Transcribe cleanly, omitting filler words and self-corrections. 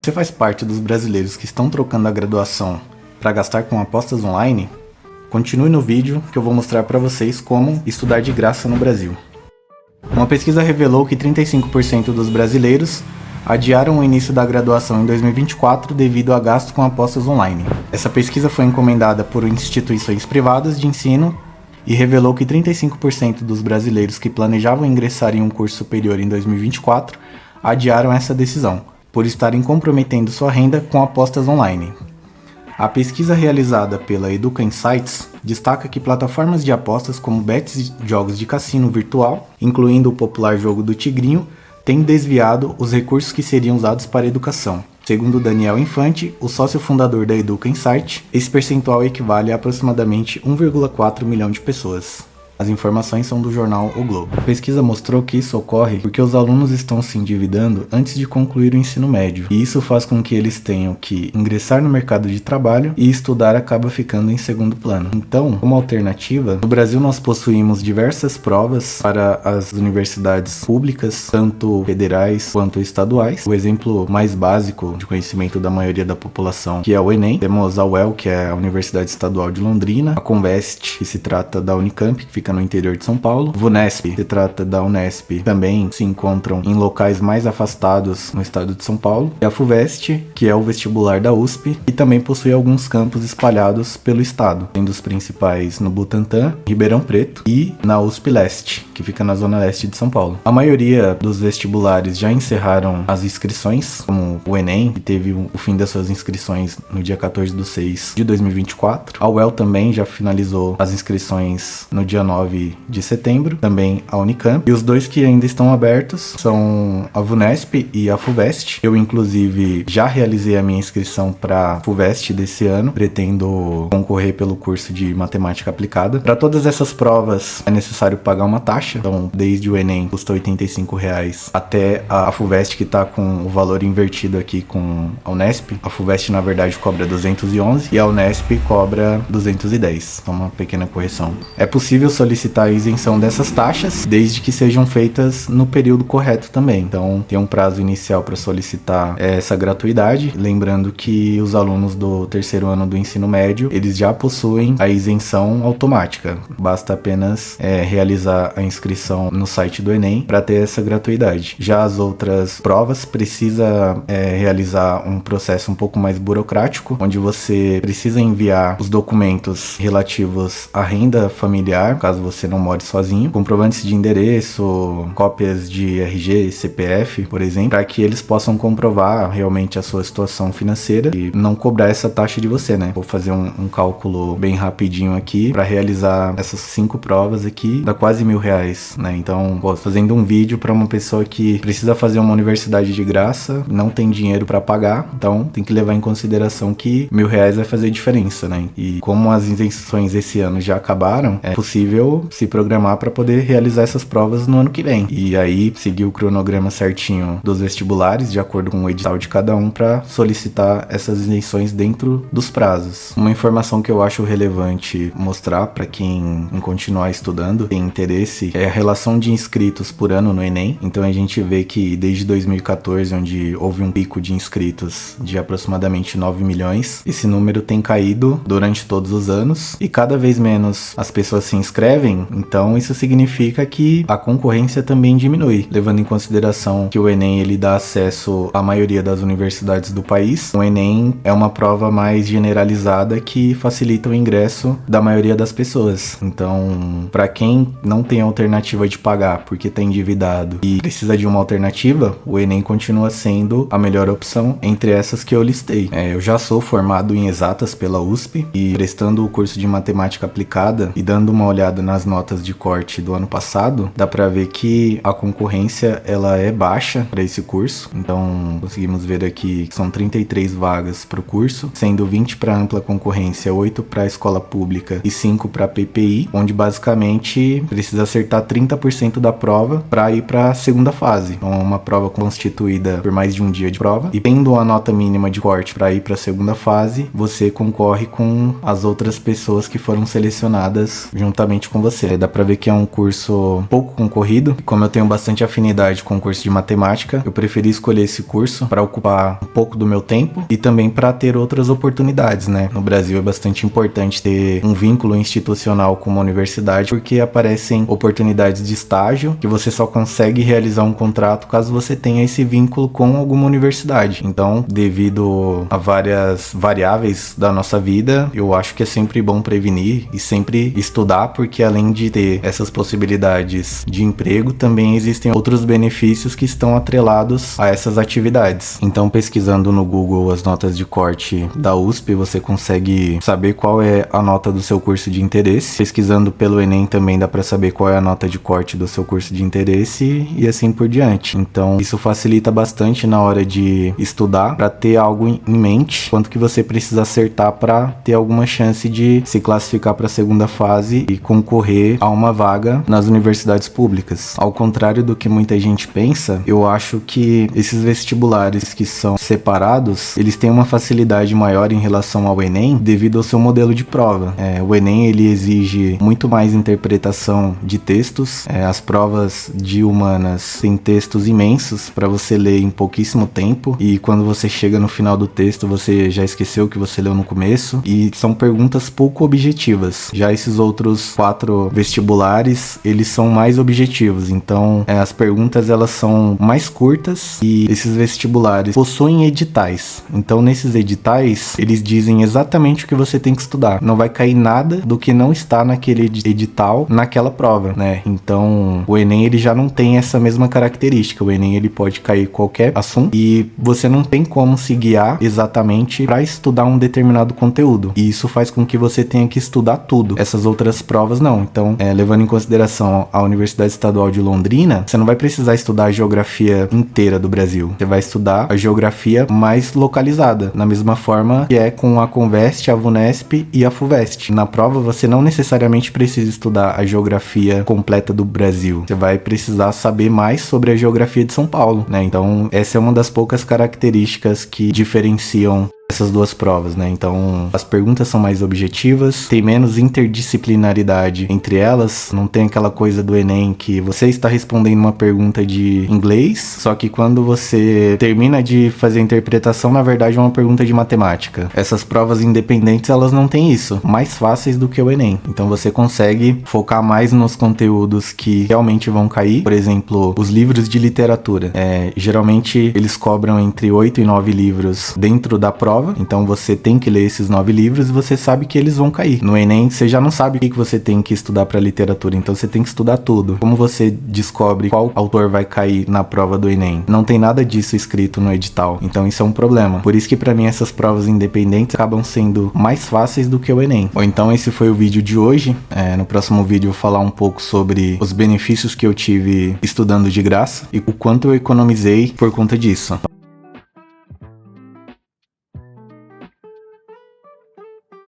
Você faz parte dos brasileiros que estão trocando a graduação para gastar com apostas online? Continue no vídeo que eu vou mostrar para vocês como estudar de graça no Brasil. Uma pesquisa revelou que 35% dos brasileiros adiaram o início da graduação em 2024 devido a gastos com apostas online. Essa pesquisa foi encomendada por instituições privadas de ensino e revelou que 35% dos brasileiros que planejavam ingressar em um curso superior em 2024 adiaram essa decisão, por estarem comprometendo sua renda com apostas online. A pesquisa realizada pela Educa Insights destaca que plataformas de apostas como bets e jogos de cassino virtual, incluindo o popular jogo do Tigrinho, têm desviado os recursos que seriam usados para a educação. Segundo Daniel Infante, o sócio fundador da Educa Insights, esse percentual equivale a aproximadamente 1,4 milhão de pessoas. As informações são do jornal O Globo. A pesquisa mostrou que isso ocorre porque os alunos estão se endividando antes de concluir o ensino médio, e isso faz com que eles tenham que ingressar no mercado de trabalho e estudar acaba ficando em segundo plano. Então, como alternativa, no Brasil nós possuímos diversas provas para as universidades públicas, tanto federais quanto estaduais. O exemplo mais básico de conhecimento da maioria da população, que é o Enem. Temos a UEL, que é a Universidade Estadual de Londrina, a Convest, que se trata da Unicamp, que fica no interior de São Paulo. VUNESP, se trata da Unesp, também se encontram em locais mais afastados no estado de São Paulo. E a FUVEST, que é o vestibular da USP, e também possui alguns campos espalhados pelo estado, sendo os principais no Butantã, Ribeirão Preto e na USP Leste, que fica na zona leste de São Paulo. A maioria dos vestibulares já encerraram as inscrições, como o Enem, que teve o fim das suas inscrições no dia 14/6 de 2024. A UEL também já finalizou as inscrições no dia 9 de setembro, também a Unicamp. E os dois que ainda estão abertos são a VUNESP e a FUVEST. Eu, inclusive, já realizei a minha inscrição para a FUVEST desse ano. Pretendo concorrer pelo curso de Matemática Aplicada. Para todas essas provas é necessário pagar uma taxa. Então, desde o Enem custa R$ 85 até a FUVEST, que está com o valor invertido aqui com a Unesp. A FUVEST, na verdade, cobra 211 e a Unesp cobra 210. Então, uma pequena correção. É possível solicitar a isenção dessas taxas, desde que sejam feitas no período correto também. Então, tem um prazo inicial para solicitar essa gratuidade. Lembrando que os alunos do terceiro ano do ensino médio, eles já possuem a isenção automática. Basta apenas realizar a inscrição no site do Enem para ter essa gratuidade. Já as outras provas, precisa realizar um processo um pouco mais burocrático, onde você precisa enviar os documentos relativos à renda familiar, caso você não more sozinho, comprovantes de endereço, cópias de RG e CPF, por exemplo, para que eles possam comprovar realmente a sua situação financeira e não cobrar essa taxa de você, né? Vou fazer um cálculo bem rapidinho aqui. Para realizar essas 5 provas aqui, dá quase R$ 1.000, né? Então, fazendo um vídeo para uma pessoa que precisa fazer uma universidade de graça, não tem dinheiro para pagar, então tem que levar em consideração que R$ 1.000 vai fazer diferença, né? E como as isenções esse ano já acabaram, é possível se programar para poder realizar essas provas no ano que vem. E aí seguir o cronograma certinho dos vestibulares, de acordo com o edital de cada um, para solicitar essas isenções dentro dos prazos. Uma informação que eu acho relevante mostrar para quem continuar estudando, tem interesse, é a relação de inscritos por ano no Enem. Então a gente vê que desde 2014, onde houve um pico de inscritos de aproximadamente 9 milhões, esse número tem caído durante todos os anos e cada vez menos as pessoas se inscrevem. Então isso significa que a concorrência também diminui, levando em consideração que o Enem ele dá acesso à maioria das universidades do país. O Enem é uma prova mais generalizada que facilita o ingresso da maioria das pessoas. Então, para quem não tem alternativa de pagar porque está endividado e precisa de uma alternativa, o Enem continua sendo a melhor opção entre essas que eu listei. Eu já sou formado em exatas pela USP e prestando o curso de Matemática Aplicada e dando uma olhada nas notas de corte do ano passado, dá para ver que a concorrência ela é baixa para esse curso. Então, conseguimos ver aqui que são 33 vagas para o curso, sendo 20 para ampla concorrência, 8 para escola pública e 5 para PPI, onde basicamente precisa acertar 30% da prova para ir para a segunda fase. Então, é uma prova constituída por mais de um dia de prova e tendo uma nota mínima de corte para ir para a segunda fase, você concorre com as outras pessoas que foram selecionadas juntamente bastante com você. Dá pra ver que é um curso pouco concorrido. E como eu tenho bastante afinidade com o curso de matemática, eu preferi escolher esse curso para ocupar um pouco do meu tempo e também para ter outras oportunidades, né? No Brasil é bastante importante ter um vínculo institucional com uma universidade, porque aparecem oportunidades de estágio que você só consegue realizar um contrato caso você tenha esse vínculo com alguma universidade. Então, devido a várias variáveis da nossa vida, eu acho que é sempre bom prevenir e sempre estudar, porque além de ter essas possibilidades de emprego, também existem outros benefícios que estão atrelados a essas atividades. Então, pesquisando no Google as notas de corte da USP, você consegue saber qual é a nota do seu curso de interesse. Pesquisando pelo Enem também dá para saber qual é a nota de corte do seu curso de interesse e assim por diante. Então, isso facilita bastante na hora de estudar, para ter algo em mente, quanto que você precisa acertar para ter alguma chance de se classificar para a segunda fase e concorrer a uma vaga nas universidades públicas. Ao contrário do que muita gente pensa, eu acho que esses vestibulares que são separados, eles têm uma facilidade maior em relação ao Enem devido ao seu modelo de prova. O Enem, ele exige muito mais interpretação de textos. As provas de humanas têm textos imensos para você ler em pouquíssimo tempo, e quando você chega no final do texto, você já esqueceu o que você leu no começo, e são perguntas pouco objetivas. Já esses outros 4 vestibulares, eles são mais objetivos, então as perguntas elas são mais curtas, e esses vestibulares possuem editais. Então nesses editais, eles dizem exatamente o que você tem que estudar. Não vai cair nada do que não está naquele edital naquela prova, né? Então o Enem, ele já não tem essa mesma característica. O Enem, ele pode cair qualquer assunto e você não tem como se guiar exatamente para estudar um determinado conteúdo, e isso faz com que você tenha que estudar tudo. Essas outras provas não. Então, levando em consideração a Universidade Estadual de Londrina, você não vai precisar estudar a geografia inteira do Brasil. Você vai estudar a geografia mais localizada, na mesma forma que é com a Convest, a VUNESP e a FUVEST. Na prova, você não necessariamente precisa estudar a geografia completa do Brasil. Você vai precisar saber mais sobre a geografia de São Paulo, né? Então, essa é uma das poucas características que diferenciam essas duas provas, né? Então, as perguntas são mais objetivas, tem menos interdisciplinaridade entre elas, não tem aquela coisa do Enem que você está respondendo uma pergunta de inglês, só que quando você termina de fazer a interpretação, na verdade é uma pergunta de matemática. Essas provas independentes, elas não têm isso, mais fáceis do que o Enem. Então, você consegue focar mais nos conteúdos que realmente vão cair. Por exemplo, os livros de literatura. Geralmente, eles cobram entre 8 e 9 livros dentro da prova. Então você tem que ler esses 9 livros e você sabe que eles vão cair. No Enem, você já não sabe o que você tem que estudar para literatura, então você tem que estudar tudo. Como você descobre qual autor vai cair na prova do Enem? Não tem nada disso escrito no edital, então isso é um problema. Por isso que para mim essas provas independentes acabam sendo mais fáceis do que o Enem. Ou então esse foi o vídeo de hoje. No próximo vídeo eu vou falar um pouco sobre os benefícios que eu tive estudando de graça e o quanto eu economizei por conta disso.